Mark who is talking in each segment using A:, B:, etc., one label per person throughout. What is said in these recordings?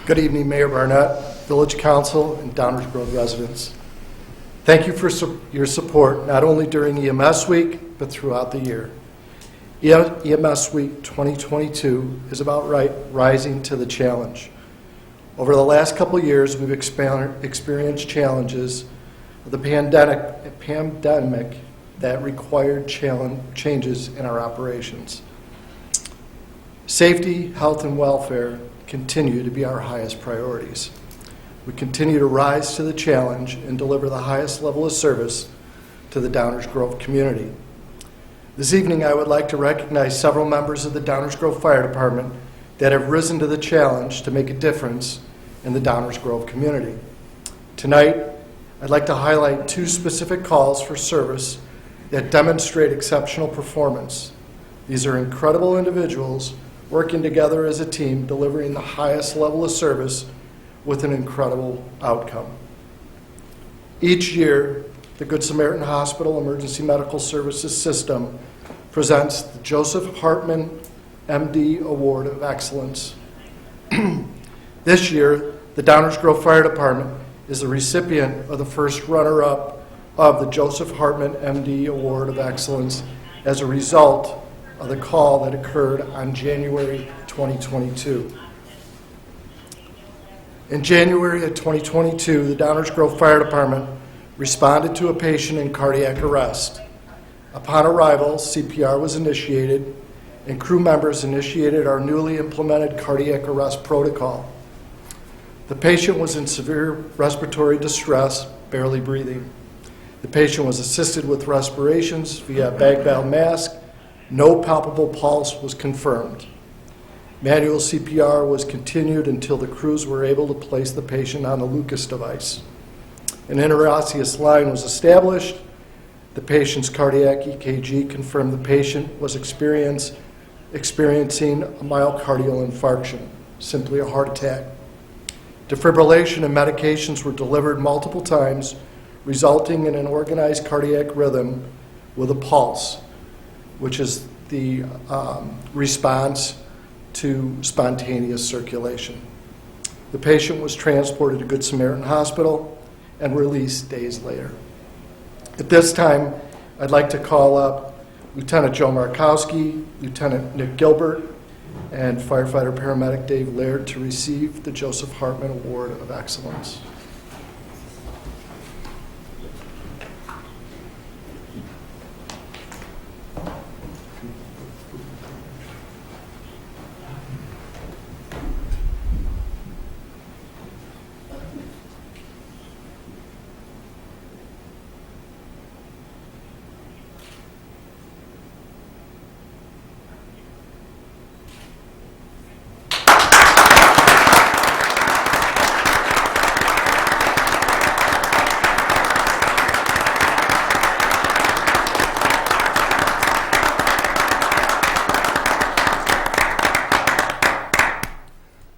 A: Good evening, Mayor Barnett, Village Council, and Downers Grove residents. Thank you for your support, not only during EMS Week, but throughout the year. EMS Week 2022 is about rising to the challenge. Over the last couple of years, we've experienced challenges of the pandemic that required changes in our operations. Safety, health, and welfare continue to be our highest priorities. We continue to rise to the challenge and deliver the highest level of service to the Downers Grove community. This evening, I would like to recognize several members of the Downers Grove Fire Department that have risen to the challenge to make a difference in the Downers Grove community. Tonight, I'd like to highlight two specific calls for service that demonstrate exceptional performance. These are incredible individuals working together as a team, delivering the highest level of service with an incredible outcome. Each year, the Good Samaritan Hospital Emergency Medical Services System presents the Joseph Hartman MD Award of Excellence. This year, the Downers Grove Fire Department is the recipient of the first runner-up of the Joseph Hartman MD Award of Excellence as a result of the call that occurred on January 2022. In January of 2022, the Downers Grove Fire Department responded to a patient in cardiac arrest. Upon arrival, CPR was initiated, and crew members initiated our newly implemented cardiac arrest protocol. The patient was in severe respiratory distress, barely breathing. The patient was assisted with respirations via bag valve mask. No palpable pulse was confirmed. Manual CPR was continued until the crews were able to place the patient on the Lucas device. An interosseous line was established. The patient's cardiac EKG confirmed the patient was experiencing a myocardial infarction, simply a heart attack. Defibrillation and medications were delivered multiple times, resulting in an organized cardiac rhythm with a pulse, which is the response to spontaneous circulation. The patient was transported to Good Samaritan Hospital and released days later. At this time, I'd like to call up Lieutenant Joe Markowski, Lieutenant Nick Gilbert, and firefighter-paramedic Dave Laird to receive the Joseph Hartman Award of Excellence.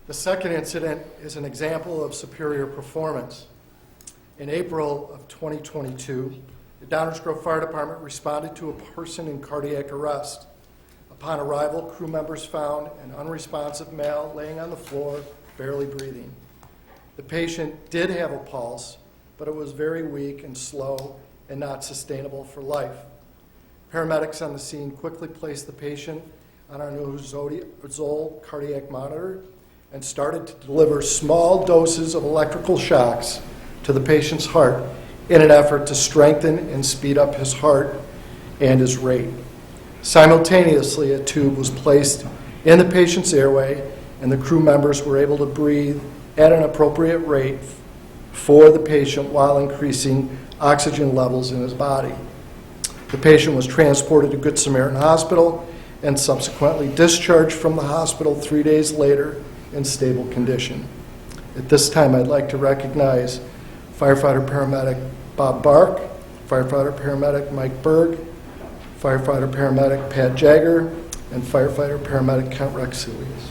A: The second incident is an example of superior performance. In April of 2022, the Downers Grove Fire Department responded to a person in cardiac arrest. Upon arrival, crew members found an unresponsive male laying on the floor, barely breathing. The patient did have a pulse, but it was very weak and slow and not sustainable for life. Paramedics on the scene quickly placed the patient on our new Zoll cardiac monitor and started to deliver small doses of electrical shocks to the patient's heart in an effort to strengthen and speed up his heart and his rate. Simultaneously, a tube was placed in the patient's airway, and the crew members were able to breathe at an appropriate rate for the patient while increasing oxygen levels in his body. The patient was transported to Good Samaritan Hospital and subsequently discharged from the hospital 3 days later in stable condition. At this time, I'd like to recognize firefighter-paramedic Bob Bark, firefighter-paramedic Mike Berg, firefighter-paramedic Pat Jagger, and firefighter-paramedic Kent Rexilius.